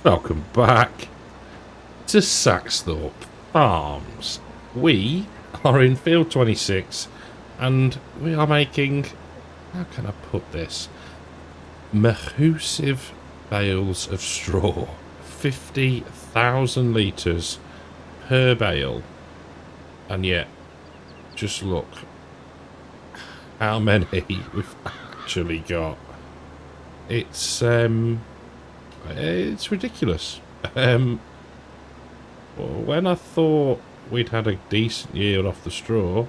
Welcome back to Saxthorpe Farms. We are in field 26 and we are making, how can I put this, massive bales of straw. 50,000 litres per bale. And yet, just look how many we've actually got. It's ridiculous. When I thought we'd had a decent yield off the straw,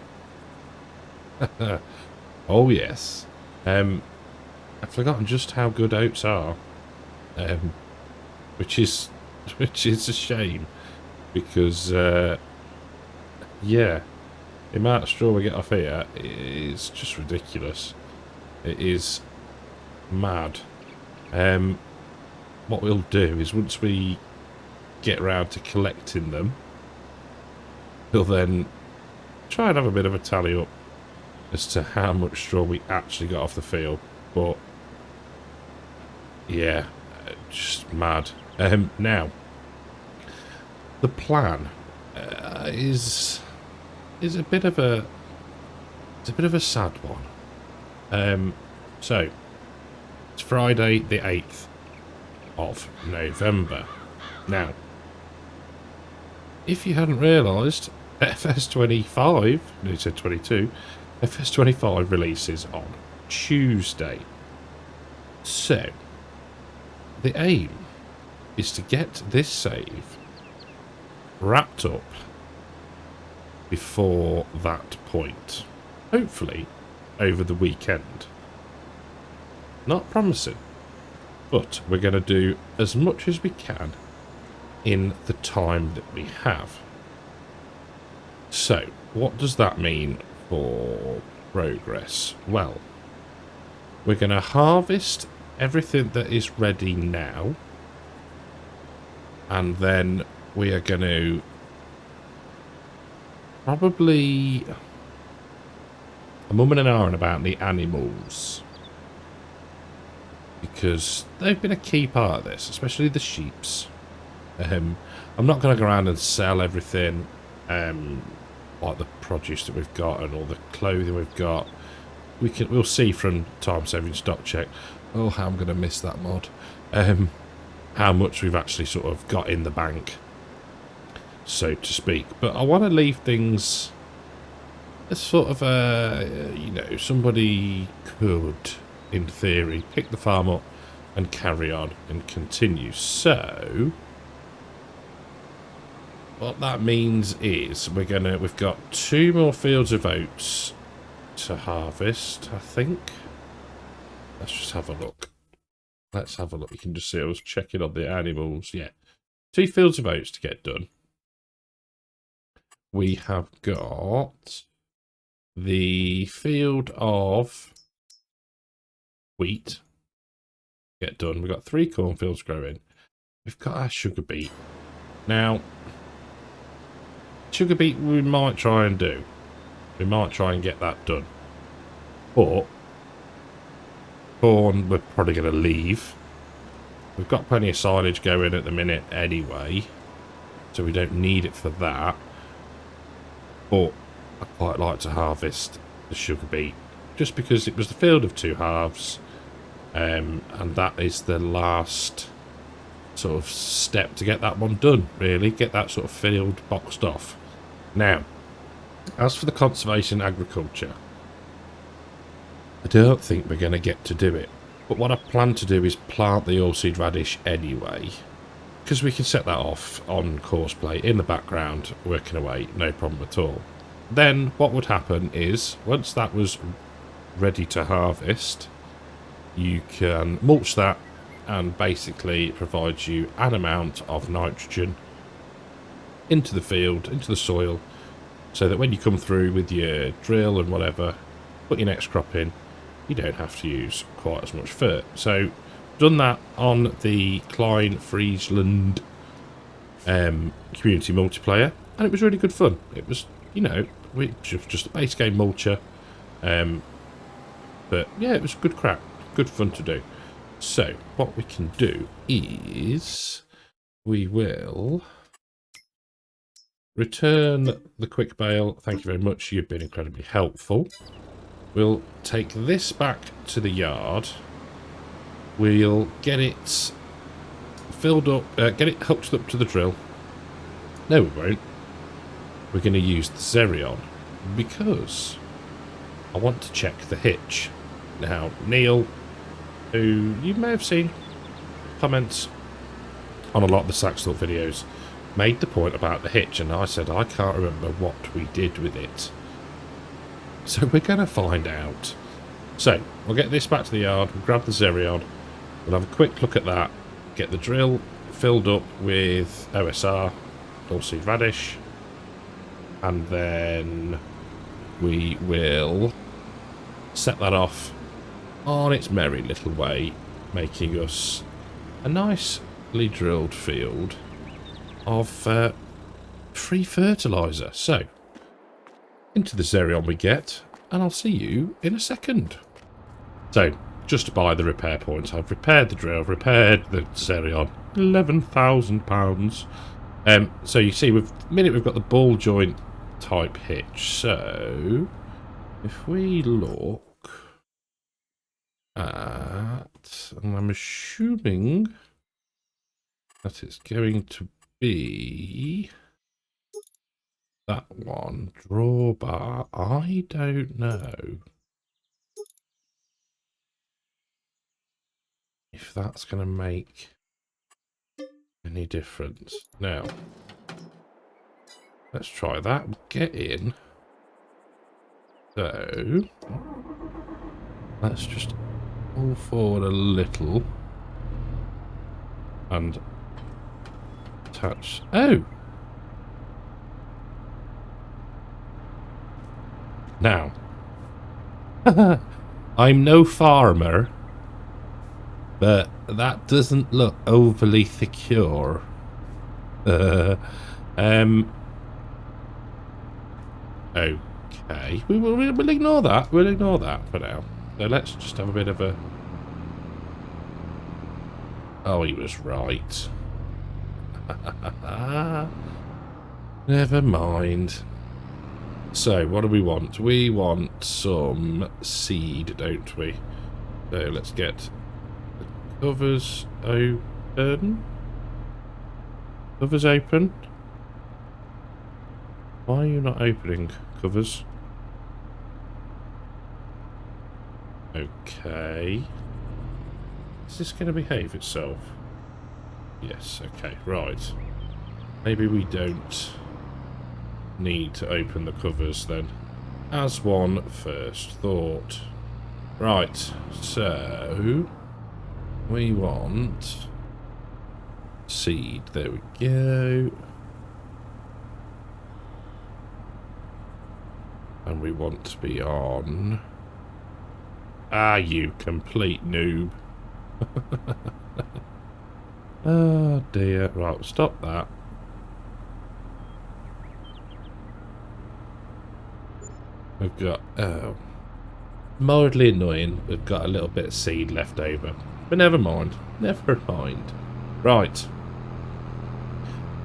oh yes, I've forgotten just how good oats are, which is a shame, because yeah, the amount of straw we get off here is just ridiculous. It is mad. What we'll do is once we get around to collecting them, we'll then try and have a bit of a tally up as to how much straw we actually got off the field. But yeah, just mad. Now the plan is a bit of a sad one. So it's Friday the 8th of November. Now, if you hadn't realised, FS25, no, it said 22, FS25 releases on Tuesday. So, the aim is to get this save wrapped up before that point. Hopefully, over the weekend. Not promising, but we're going to do as much as we can in the time that we have. So, what does that mean for progress? Well, we're going to harvest everything that is ready now, and then we are going to probably a mum and an hour about the animals, because they've been a key part of this, especially the sheeps. I'm not going to go around and sell everything, like the produce that we've got and all the clothing we've got. We'll see from time saving stock check. Oh, how I'm going to miss that mod. How much we've actually sort of got in the bank, so to speak. But I want to leave things as sort of somebody could, in theory, pick the farm up and carry on and continue. So what that means is we've got 2 more fields of oats to harvest, I think. Let's just have a look. Let's have a look. You can just see I was checking on the animals. Yeah, 2 fields of oats to get done. We have got the field of wheat get done. We've got 3 cornfields growing. We've got our sugar beet. Now, sugar beet we might try and do. We might try and get that done. But corn we're probably going to leave. We've got plenty of silage going at the minute anyway, so we don't need it for that. But I quite like to harvest the sugar beet, just because it was the field of 2 halves, and that is the last sort of step to get that one done, really. Get that sort of field boxed off. Now, as for the conservation agriculture, I don't think we're going to get to do it. But what I plan to do is plant the oilseed radish anyway, because we can set that off on courseplay in the background, working away, no problem at all. Then what would happen is, once that was ready to harvest, you can mulch that, and basically it provides you an amount of nitrogen into the field, into the soil, so that when you come through with your drill and whatever, put your next crop in, you don't have to use quite as much fert. So, done that on the Klein Friesland community multiplayer, and it was really good fun. It was, just a base game mulcher, but yeah, it was good crack, good fun to do. So, what we can do is we will return the quick bale. Thank you very much. You've been incredibly helpful. We'll take this back to the yard. We'll get it filled up, get it hooked up to the drill. No, we won't. We're going to use the Xerion because I want to check the hitch. Now, Neil, who you may have seen comments on a lot of the SAXTHORPE videos, made the point about the hitch, and I said I can't remember what we did with it. So we're going to find out. So, we'll get this back to the yard, we'll grab the Xerion, we'll have a quick look at that, get the drill filled up with OSR, oilseed radish, and then we will set that off on its merry little way, making us a nicely drilled field of free fertiliser. So, into the Xerion we get, and I'll see you in a second. So, just to buy the repair points, I've repaired the drill, repaired the Xerion, £11,000. So you see, the minute we've got the ball joint type hitch. So, if we look at, and I'm assuming that it's going to be that one, drawbar, I don't know if that's going to make any difference. Now, let's try that. We'll get in. So, let's just pull forward a little and attach. Oh! Now, I'm no farmer, but that doesn't look overly secure. Okay, we'll ignore that. We'll ignore that for now. So let's just have a bit of a... Oh, he was right. Never mind. So, what do we want? We want some seed, don't we? So, let's get the covers open. Covers open. Why are you not opening covers? Okay. Is this going to behave itself? Yes, okay, right. Maybe we don't need to open the covers then, as one first thought. Right, so we want seed. There we go. And we want to be on... Ah, you complete noob. Oh dear. Right, we'll stop that. We've got, oh, mildly annoying, we've got a little bit of seed left over. But never mind. Never mind. Right.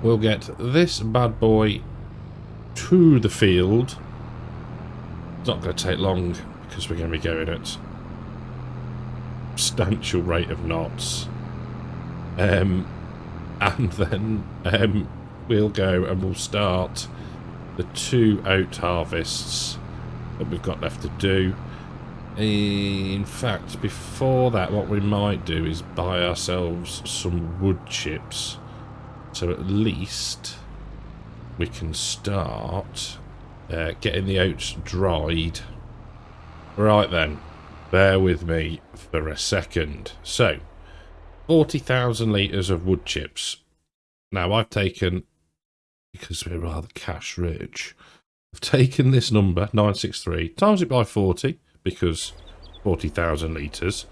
We'll get this bad boy to the field. It's not going to take long because we're going to be going at substantial rate of knots. And then we'll go and we'll start the 2 oat harvests that we've got left to do. In fact, before that, what we might do is buy ourselves some wood chips, so at least we can start getting the oats dried. Right then, bear with me for a second. So, 40,000 litres of wood chips. Now, I've taken, because we're rather cash rich, I've taken this number, 963, times it by 40, because 40,000 litres,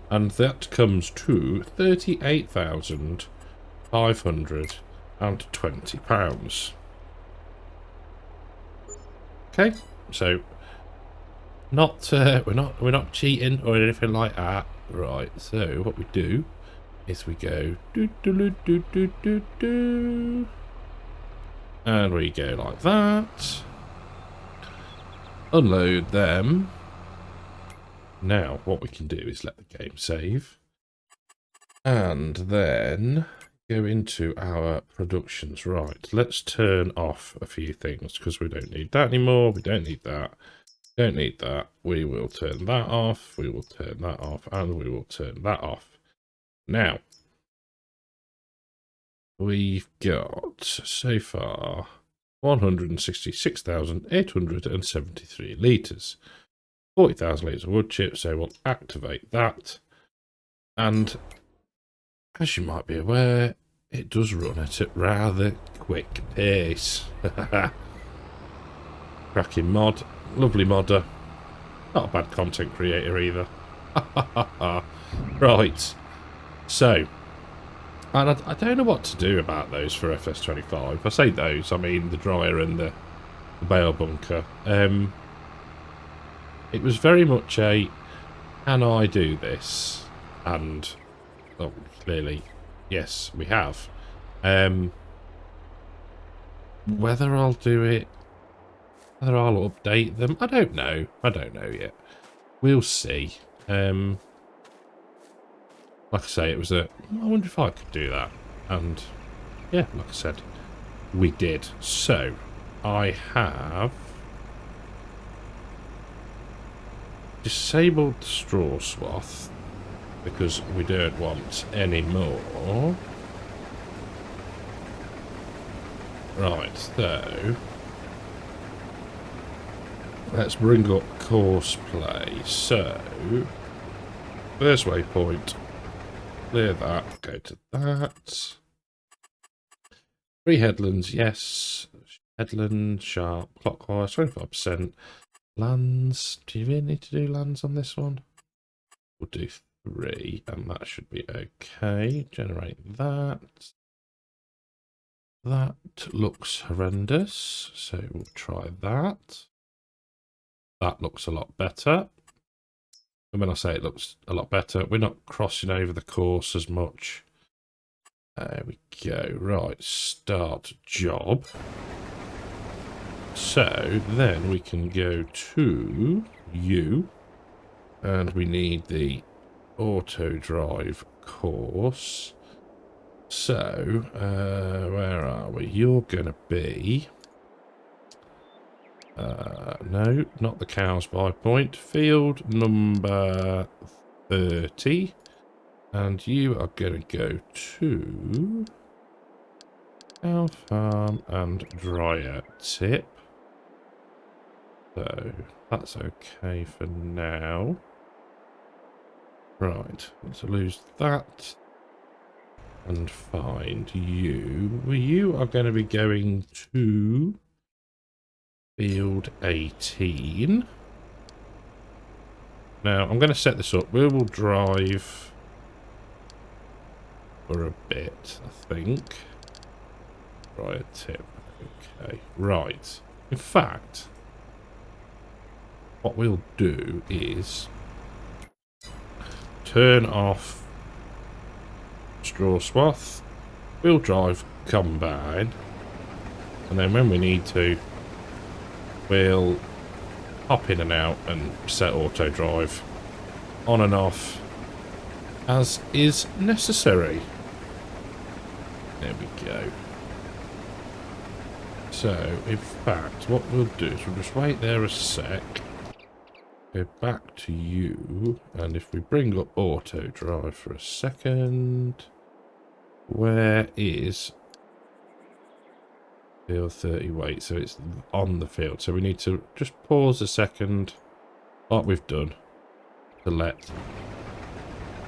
and that comes to £38,520. Okay, so we're not cheating or anything like that. Right, so what we do is we go do do do do do do do, and we go like that. Unload them. Now what we can do is let the game save, and then go into our productions. Right, let's turn off a few things because we don't need that anymore. We don't need that. Don't need that. We will turn that off. We will turn that off, and we will turn that off. Now, we've got so far 166,873 litres. 40,000 litres of wood chip, so we'll activate that. And as you might be aware, it does run at a rather quick pace. Cracking mod. Lovely modder. Not a bad content creator either. Right. So, and I don't know what to do about those for FS25. I say those, I mean the dryer and the bale bunker. It was very much a, can I do this? And, oh, clearly, yes, we have. Whether I'll do it, whether I'll update them, I don't know. I don't know yet. We'll see. Like I say, it was I wonder if I could do that. And, yeah, like I said, we did. So, I have disabled the straw swath because we don't want any more. Right, so let's bring up course play. So, first waypoint, clear that, go to that. 3 headlands, yes. Headland, sharp, clockwise, 25%. Lands, do you really need to do lands on this one? We'll do 3, and that should be okay. Generate that. That looks horrendous, so we'll try that. That looks a lot better. And when I say it looks a lot better, we're not crossing over the course as much. There we go. Right, start job. So then we can go to U, and we need the auto drive course. So where are we? You're gonna be no, not the cows by point, field number 30, and you are gonna go to cow farm and dryer tip. So that's okay for now. Right, let's lose that and find you. You are going to be going to field 18. Now I'm going to set this up. We will drive for a bit, I think. Dryer tip. Okay, right. In fact, what we'll do is turn off straw swath, wheel drive combine, and then when we need to, we'll hop in and out and set auto drive on and off as is necessary. There we go. So, in fact, what we'll do is we'll just wait there a sec. Go back to you, and if we bring up auto drive for a second, where is field 30? Wait, so it's on the field, so we need to just pause a second, like we've done, to let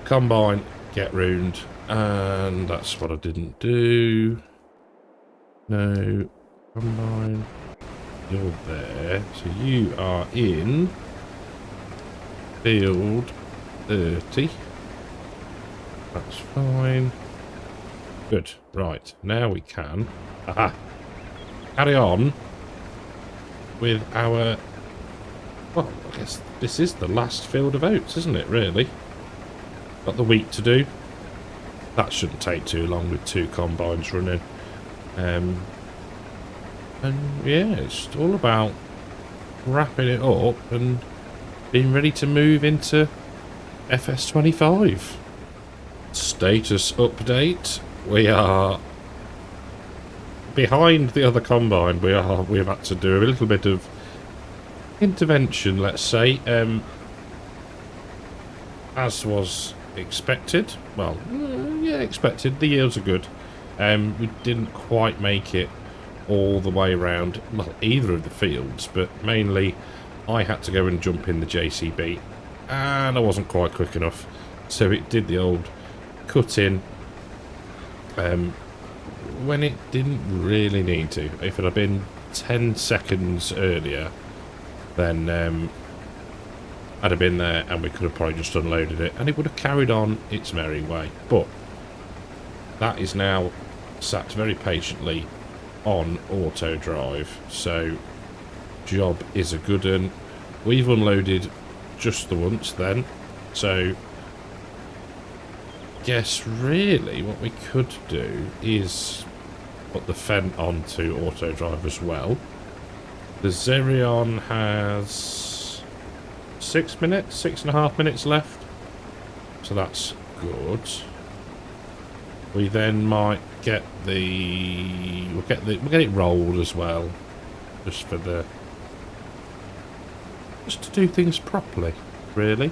combine get round, and that's what I didn't do. No, combine, you're there, so you are in field 30. That's fine. Good. Right. Now we can carry on with our... Well, I guess this is the last field of oats, isn't it, really? Got the wheat to do. that shouldn't take too long with 2 combines running. And yeah, it's all about wrapping it up and being ready to move into FS25. Status update. We are behind the other combine. We've had to do a little bit of intervention, let's say, as was expected. Well, yeah, expected. The yields are good. We didn't quite make it all the way around, well, either of the fields, but mainly I had to go and jump in the JCB, and I wasn't quite quick enough, so it did the old cut in when it didn't really need to. If it had been 10 seconds earlier, then I'd have been there and we could have probably just unloaded it and it would have carried on its merry way. But that is now sat very patiently on auto drive, so job is a good one. We've unloaded just the once then, so guess really what we could do is put the Fendt onto auto drive as well. The Xerion has 6.5 minutes left, so that's good. We then might get we'll get it rolled as well, just to do things properly, really.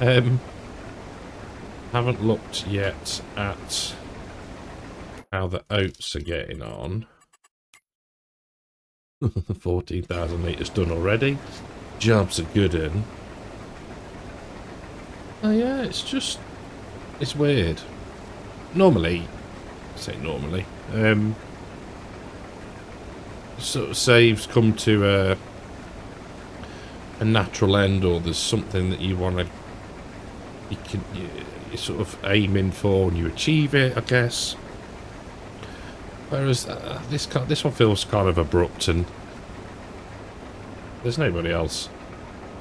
Haven't looked yet at how the oats are getting on. 14,000 litres done already. Job's a good one. Oh yeah, it's weird. Normally, sort of saves come to a natural end, or there's something that you want to, you're sort of aiming for and you achieve it, I guess. Whereas this one feels kind of abrupt, and there's nobody else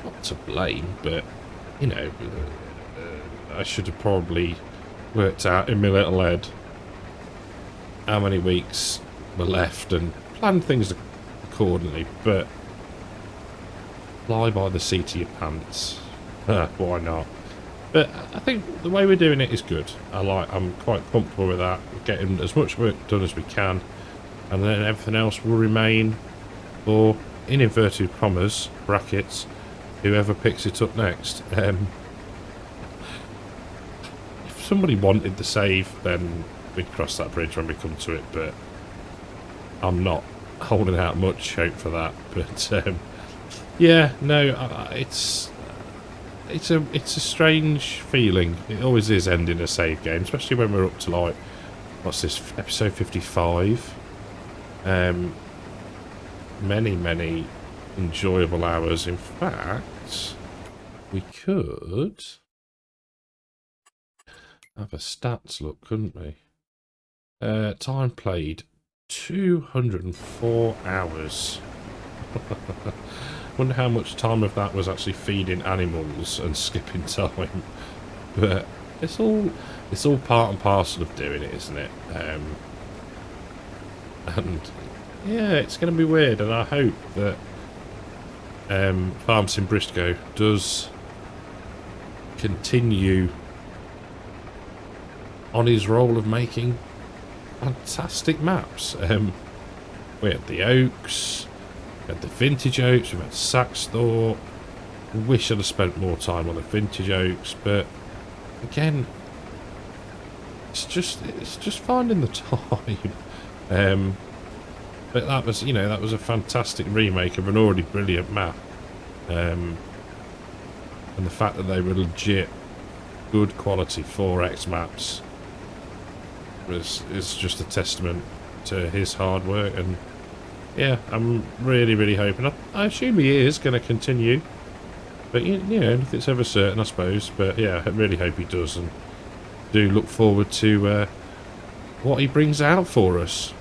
not to blame, but you know, I should have probably worked out in my little head how many weeks were left and planned things accordingly, but fly by the seat of your pants. Why not? But I think the way we're doing it is good. I'm quite comfortable with that. We're getting as much work done as we can, and then everything else will remain for, in inverted commas, brackets, whoever picks it up next. If somebody wanted the save, then we'd cross that bridge when we come to it, but I'm not holding out much hope for that. But yeah, no, it's a strange feeling. It always is ending a save game, especially when we're up to, like, what's this, episode 55. Many enjoyable hours. In fact, we could have a stats look, couldn't we? Time played 204 hours. Wonder how much time of that was actually feeding animals and skipping time. But it's all part and parcel of doing it, isn't it? And yeah, it's going to be weird, and I hope that Farms in Briscoe does continue on his role of making fantastic maps. We had the Oaks, we had the Vintage Oaks, we've had SAXTHORPE. I wish I'd have spent more time on the Vintage Oaks, but again, it's just finding the time. But that was, you know, that was a fantastic remake of an already brilliant map, and the fact that they were legit good quality 4X maps is just a testament to his hard work. And yeah, I'm really hoping, I assume he is going to continue, but you know, if it's ever certain, I suppose. But yeah, I really hope he does, and do look forward to what he brings out for us.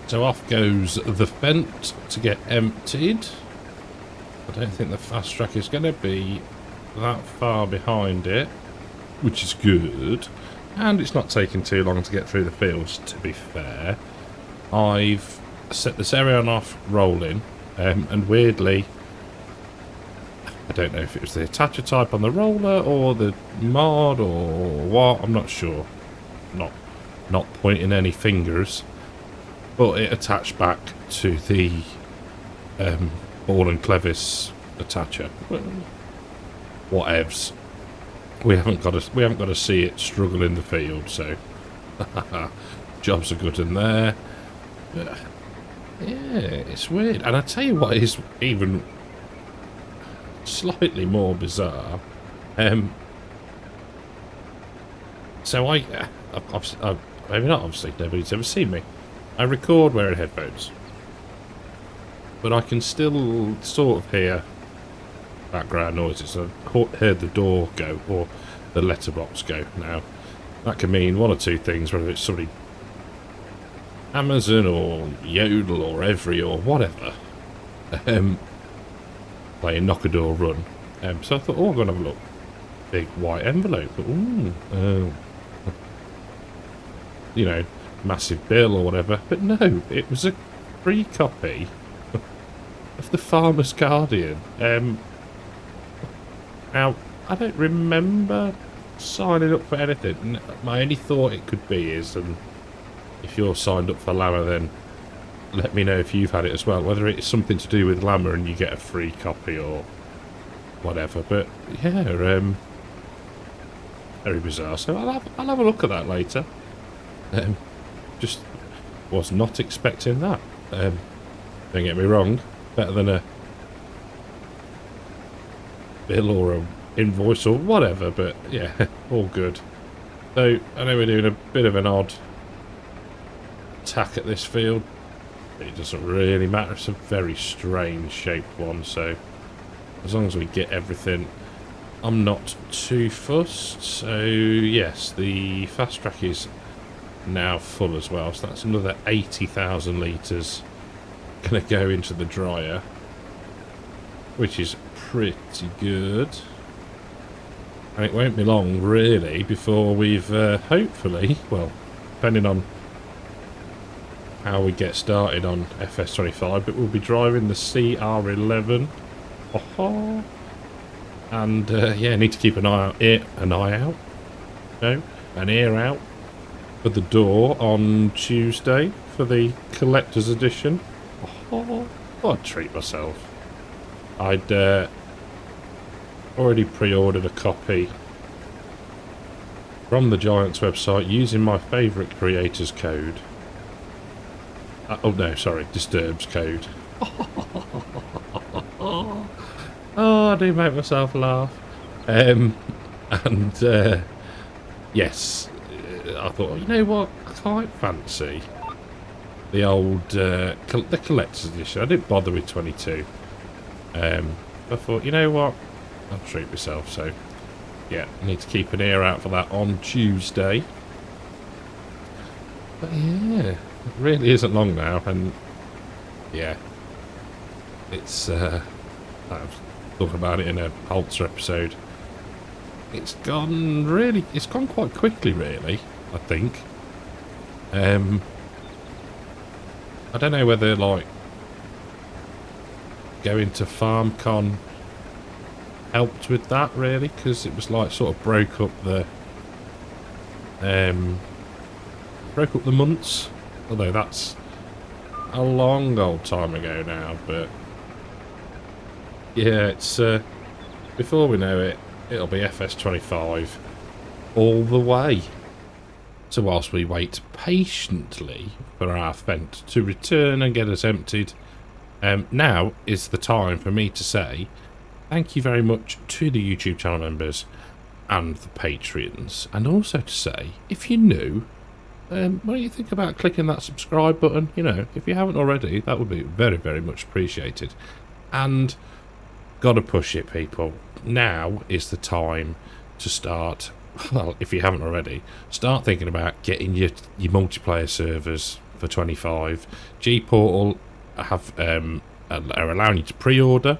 So off goes the Fendt to get emptied. I don't think the fast track is going to be that far behind it, which is good. and it's not taking too long to get through the fields, to be fair. I've set the stereo on off rolling, and weirdly, I don't know if it was the attacher type on the roller or the mod or what, I'm not sure. Not pointing any fingers, but it attached back to the Ball and Clevis attacher. Whatevs. We haven't got to see it struggle in the field, so jobs are good in there. But, yeah, it's weird. And I tell you what is even slightly more bizarre. So I've maybe not obviously, nobody's ever seen me. I record wearing headphones, but I can still sort of hear background noises. I've heard the door go or the letterbox go. Now that can mean one or two things, whether it's somebody Amazon or Yodel or Every or whatever playing Knock a Door Run. So I thought, oh, I'm going to have a look. Big white envelope. Ooh, oh. You know, massive bill or whatever. But no, it was a free copy of the Farmer's Guardian. Now, I don't remember signing up for anything. My only thought it could be is, and if you're signed up for Llama, then let me know if you've had it as well. Whether it's something to do with Llama and you get a free copy or whatever. But yeah, very bizarre. So I'll have a look at that later. Just was not expecting that. Don't get me wrong, better than a bill or a invoice or whatever, but yeah, all good. So I know we're doing a bit of an odd tack at this field. It doesn't really matter. It's a very strange shaped one, so as long as we get everything, I'm not too fussed. So yes, the fast track is now full as well, so that's another 80,000 litres gonna go into the dryer, which is pretty good. And it won't be long really before we've hopefully, well, depending on how we get started on FS25, but we'll be driving the CR11. Oh, and yeah, need to keep an ear out for the door on Tuesday for the collector's edition. Oh, I'd treat myself. I'd already pre-ordered a copy from the Giants website using my favourite creator's code. Oh no, sorry, Disturbs code. Oh, I do make myself laugh. And yes, I thought, you know what, I quite fancy the old the collector's edition. I didn't bother with 22. I thought, you know what, I'll treat myself. So yeah, I need to keep an ear out for that on Tuesday. But yeah, it really isn't long now, and yeah, it's I was talking about it in a Holzer episode. It's gone quite quickly, really, I think. I don't know whether, like, going to FarmCon helped with that, really, because it was, like, sort of broke up the months. Although that's a long old time ago now, but yeah, it's before we know it, it'll be FS25 all the way. So whilst we wait patiently for our Fendt to return and get us emptied, now is the time for me to say thank you very much to the YouTube channel members and the Patreons, and also to say, if you're new, what do you think about clicking that subscribe button? You know, if you haven't already, that would be very, very much appreciated. And gotta push it, people. Now is the time to start, well, if you haven't already, start thinking about getting your multiplayer servers for 25. gportal are allowing you to pre-order,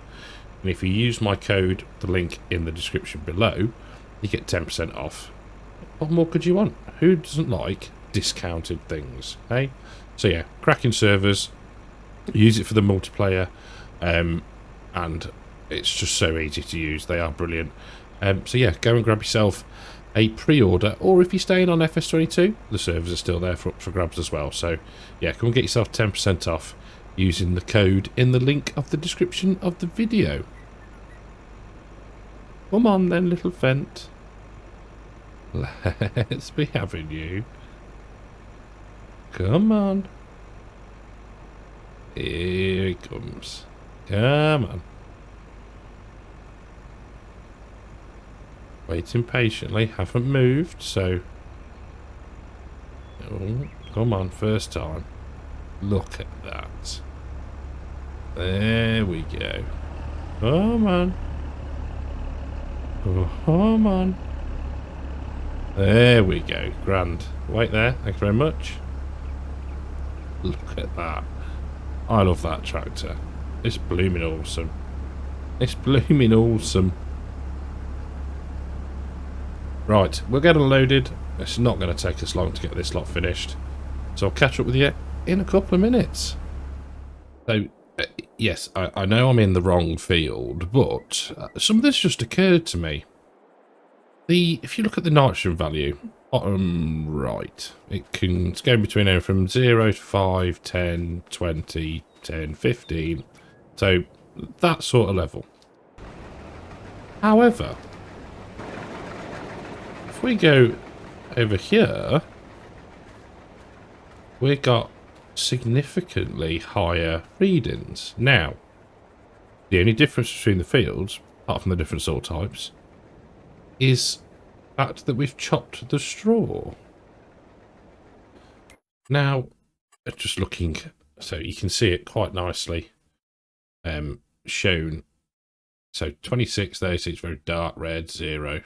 and if you use my code, the link in the description below, you get 10% off What more could you want? Who doesn't like discounted things, eh? So yeah, cracking servers, use it for the multiplayer, and it's just so easy to use. They are brilliant. So yeah, go and grab yourself a pre-order, or if you're staying on FS22, the servers are still there for grabs as well. So yeah, come and get yourself 10% off using the code in the link of the description of the video. Come on then, little Fendt. Let's be having you. Come on. Here he comes. Come on. Waiting patiently. Haven't moved, so... Oh, come on, first time. Look at that. There we go. Come on. Come on. There we go. Grand. Wait there. Thanks very much. Look at that. I love that tractor. It's blooming awesome. It's blooming awesome. Right, we'll get unloaded. It's not going to take us long to get this lot finished. So I'll catch up with you in a couple of minutes. So, yes, I know I'm in the wrong field, but some of this just occurred to me. If you look at the nitrogen value, bottom right, it's going between anywhere from 0 to 5, 10, 20, 10, 15. So, that sort of level. However, if we go over here, we've got significantly higher readings. Now, the only difference between the fields, apart from the different soil types, is the fact that we've chopped the straw. Now, just looking, so you can see it quite nicely shown. So 26 there, so it's very dark red, 0.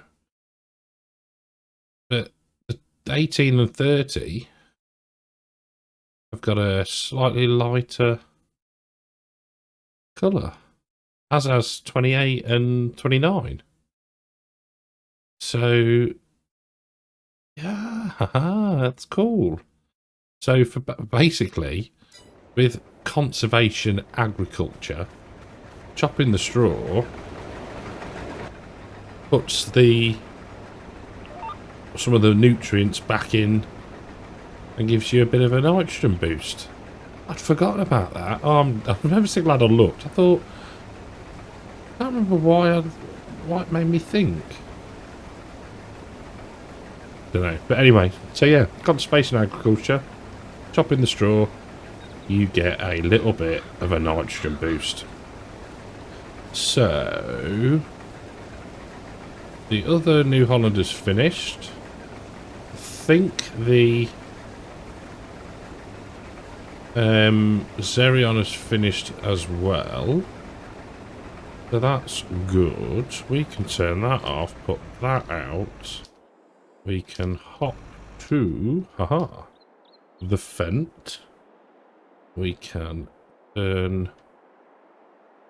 But the 18 and 30 have got a slightly lighter colour, as has 28 and 29. So, yeah, that's cool. So, for basically, with conservation agriculture, chopping the straw puts some of the nutrients back in and gives you a bit of a nitrogen boost. I'd forgotten about that. I'm ever so glad I looked. I thought, I can't remember why it made me think. Don't know. But anyway, so yeah, conservation agriculture, chopping the straw, you get a little bit of a nitrogen boost. So, the other New Holland is finished. I think the Xerion is finished as well. So that's good. We can turn that off, put that out. We can hop to the Fendt. We can turn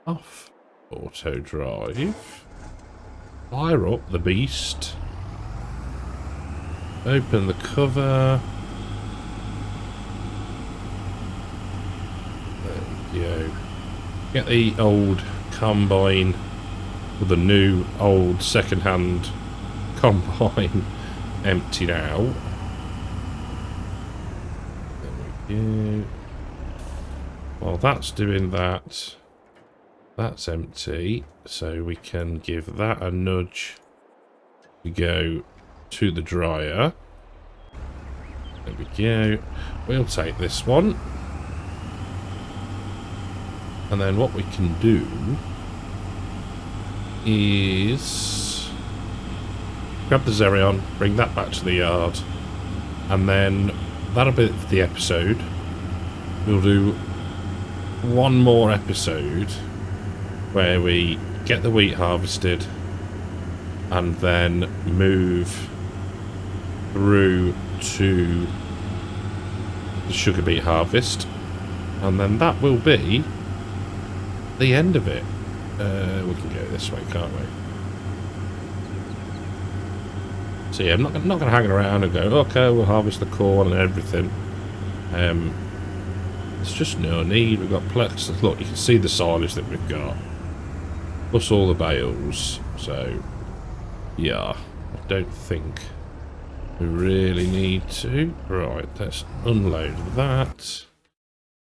off auto drive. Fire up the beast. Open the cover. There we go. Get the old combine with the new old second-hand combine emptied out. There we go. While that's doing that, that's empty, so we can give that a nudge to go to the dryer. There we go. We'll take this one. And then what we can do is grab the Xerion, bring that back to the yard, and then that'll be the episode. We'll do one more episode where we get the wheat harvested and then move through to the sugar beet harvest, and then that will be the end of it. We can go this way, can't we? So yeah, I'm not going to hang around and go, okay, we'll harvest the corn and everything. There's just no need. We've got plex. Look, you can see the silage that we've got. Plus all the bales. So, yeah, I don't think we really need to. Right, let's unload that.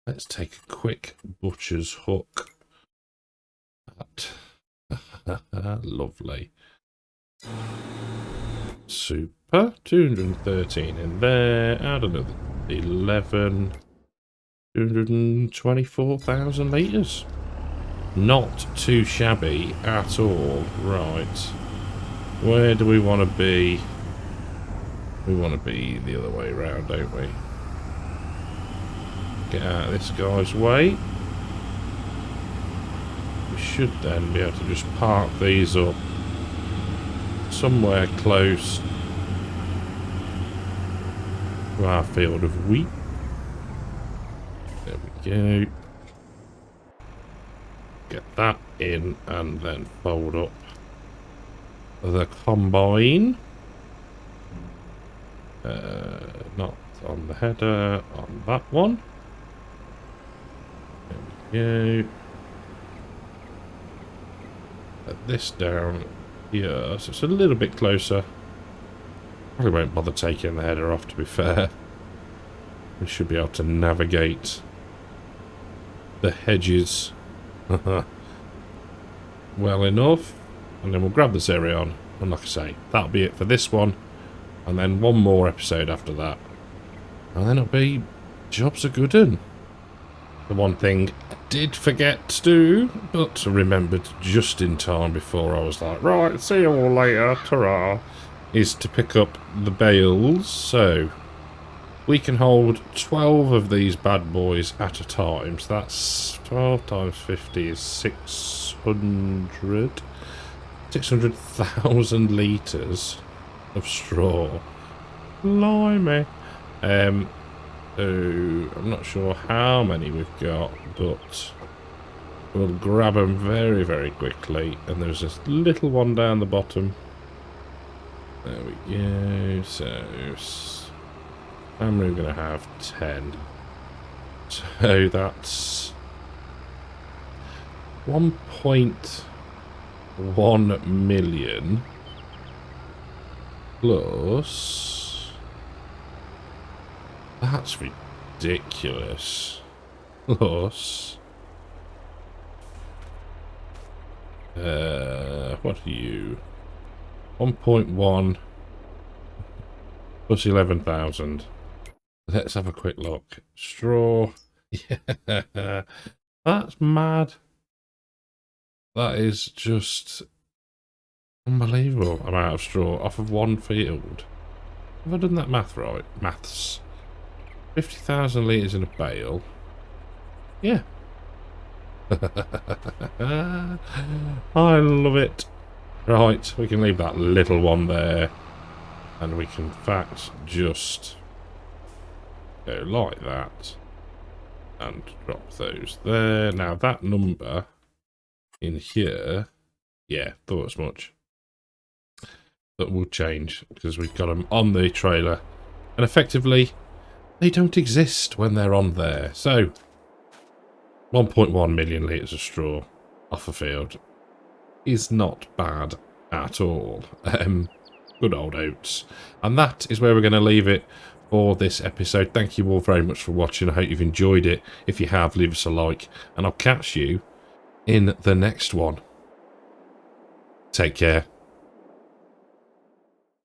Let's take a quick butcher's hook. Lovely. Super. 213 in there. Add another 11. 224,000 litres. Not too shabby at all. Right. Where do we want to be? We want to be the other way around, don't we? Get out of this guy's way. We should then be able to just park these up somewhere close to our field of wheat. There we go. Get that in and then fold up the combine. Not on the header, on that one. There we go. Put this down here, so it's a little bit closer. Probably won't bother taking the header off, to be fair. We should be able to navigate the hedges well enough. And then we'll grab the Xerion. And like I say, that'll be it for this one. And then one more episode after that. And then it'll be jobs are good un. The one thing I did forget to do, but remembered just in time before I was like, right, see you all later, ta-ra, is to pick up the bales. So we can hold 12 of these bad boys at a time. So that's 12 times 50 is 600,000 litres of straw. Blimey. So I'm not sure how many we've got, but we'll grab them very, very quickly. And there's this little one down the bottom. There we go. So and we're going to have 10. So that's 1.1 million plus. That's ridiculous. Plus. What are you? 1.1 plus 11,000. Let's have a quick look. Straw. Yeah. That's mad. That is just unbelievable amount of straw off of one field. Have I done that math right? Maths. 50,000 litres in a bale. Yeah. I love it. Right, we can leave that little one there. And we can, in fact, just go like that. And drop those there. Now, that number in here, yeah, thought as much. That will change because we've got them on the trailer. And effectively, they don't exist when they're on there. So, 1.1 million litres of straw off a field is not bad at all. Good old oats. And that is where we're going to leave it for this episode. Thank you all very much for watching. I hope you've enjoyed it. If you have, leave us a like. And I'll catch you in the next one. Take care.